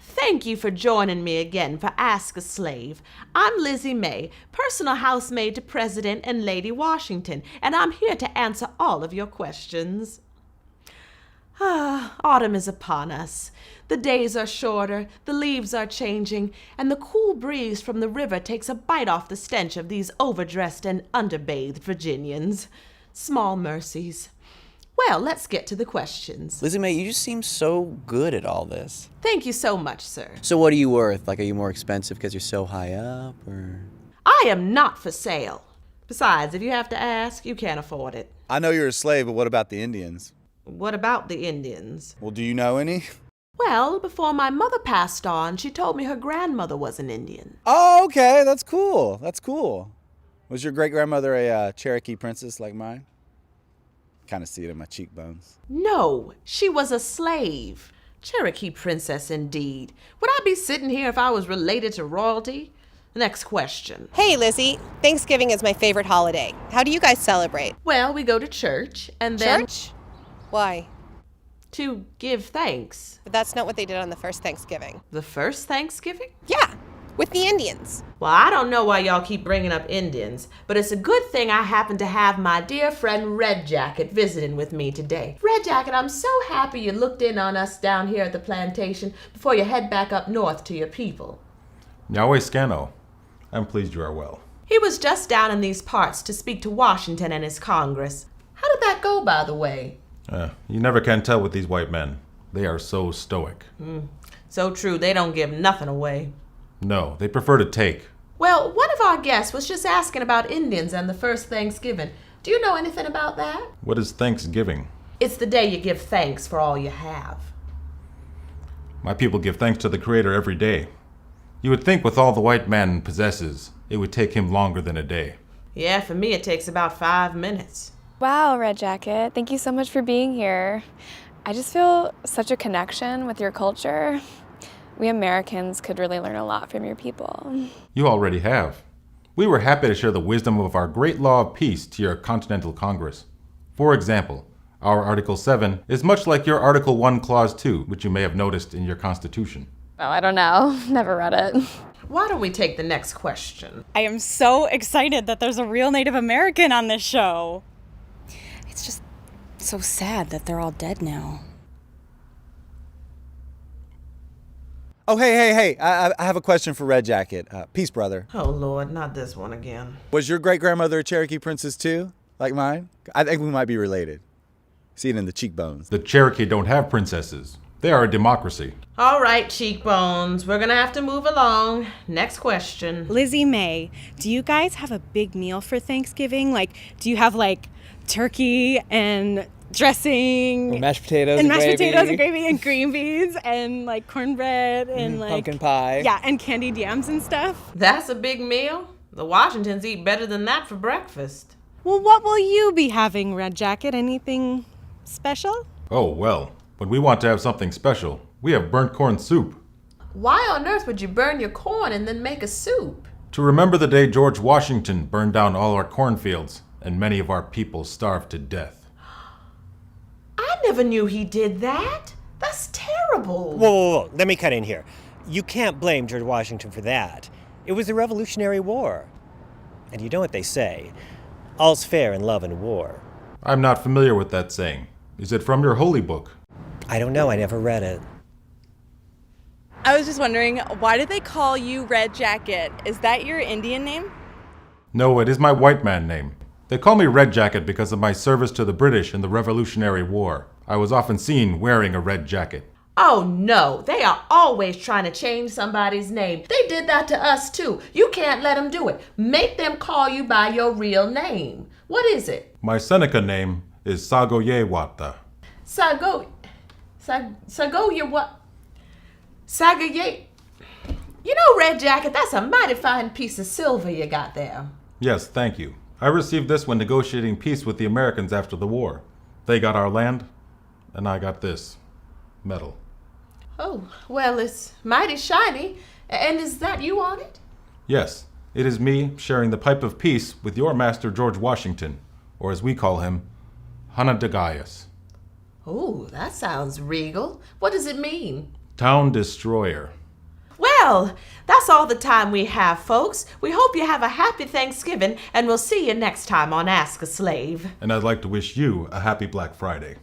Thank you for joining me again for Ask a Slave. I'm Lizzie May, personal housemaid to President and Lady Washington, and I'm here to answer all of your questions. Autumn is upon us. The days are shorter, the leaves are changing, and the cool breeze from the river takes a bite off the stench of these overdressed and underbathed Virginians. Small mercies. Well, let's get to the questions. Lizzie Mae, you just seem so good at all this. Thank you so much, sir. So what are you worth? Like, are you more expensive because you're so high up, or...? I am not for sale. Besides, if you have to ask, you can't afford it. I know you're a slave, but what about the Indians? What about the Indians? Well, do you know any? Well, before my mother passed on, she told me her grandmother was an Indian. Oh, okay, that's cool. That's cool. Was your great-grandmother a Cherokee princess like mine? Kind of see it in my cheekbones. No, she was a slave. Cherokee princess, indeed. Would I be sitting here if I was related to royalty? Next question. Hey, Lizzie. Thanksgiving is my favorite holiday. How do you guys celebrate? Well, we go to church, and then... Church? Why? To give thanks. But that's not what they did on the first Thanksgiving. The first Thanksgiving? Yeah, with the Indians. Well, I don't know why y'all keep bringing up Indians, but it's a good thing I happen to have my dear friend Red Jacket visiting with me today. Red Jacket, I'm so happy you looked in on us down here at the plantation before you head back up north to your people. Yahweh Scano, I'm pleased you are well. He was just down in these parts to speak to Washington and his Congress. How did that go, by the way? You never can tell with these white men. They are so stoic. So true, they don't give nothing away. No, they prefer to take. Well, one of our guests was just asking about Indians and the first Thanksgiving. Do you know anything about that? What is Thanksgiving? It's the day you give thanks for all you have. My people give thanks to the Creator every day. You would think with all the white man possesses, it would take him longer than a day. Yeah, for me it takes about 5 minutes. Wow, Red Jacket. Thank you so much for being here. I just feel such a connection with your culture. We Americans could really learn a lot from your people. You already have. We were happy to share the wisdom of our great law of peace to your Continental Congress. For example, our Article 7 is much like your Article 1, Clause 2, which you may have noticed in your Constitution. Oh, I don't know. Never read it. Why don't we take the next question? I am so excited that there's a real Native American on this show. It's just so sad that they're all dead now. Oh, hey. I have a question for Red Jacket. Peace, brother. Oh, Lord, not this one again. Was your great-grandmother a Cherokee princess too, like mine? I think we might be related. See it in the cheekbones. The Cherokee don't have princesses. They are a democracy. All right, cheekbones. We're gonna have to move along. Next question. Lizzie May, do you guys have a big meal for Thanksgiving? Like, do you have turkey and dressing Mashed potatoes and gravy. And green beans and cornbread and pumpkin pie. Yeah, and candied yams and stuff. That's a big meal? The Washingtons eat better than that for breakfast. Well, what will you be having, Red Jacket? Anything special? Oh, well, when we want to have something special, we have burnt corn soup. Why on earth would you burn your corn and then make a soup? To remember the day George Washington burned down all our cornfields and many of our people starved to death. I never knew he did that. That's terrible. Whoa. Let me cut in here. You can't blame George Washington for that. It was the Revolutionary War. And you know what they say, all's fair in love and war. I'm not familiar with that saying. Is it from your holy book? I don't know, I never read it. I was just wondering, why did they call you Red Jacket? Is that your Indian name? No, it is my white man name. They call me Red Jacket because of my service to the British in the Revolutionary War. I was often seen wearing a red jacket. Oh no, they are always trying to change somebody's name. They did that to us too. You can't let them do it. Make them call you by your real name. What is it? My Seneca name is Sagoyewata. Sagoye what? Sagaye. You know, Red Jacket, that's a mighty fine piece of silver you got there. Yes, thank you. I received this when negotiating peace with the Americans after the war. They got our land, and I got this. Metal. Oh, well, it's mighty shiny. And is that you on it? Yes, it is me sharing the pipe of peace with your master George Washington, or as we call him, Hanadagayas, Oh, that sounds regal. What does it mean? Town Destroyer. Well, that's all the time we have, folks. We hope you have a happy Thanksgiving, and we'll see you next time on Ask a Slave. And I'd like to wish you a happy Black Friday.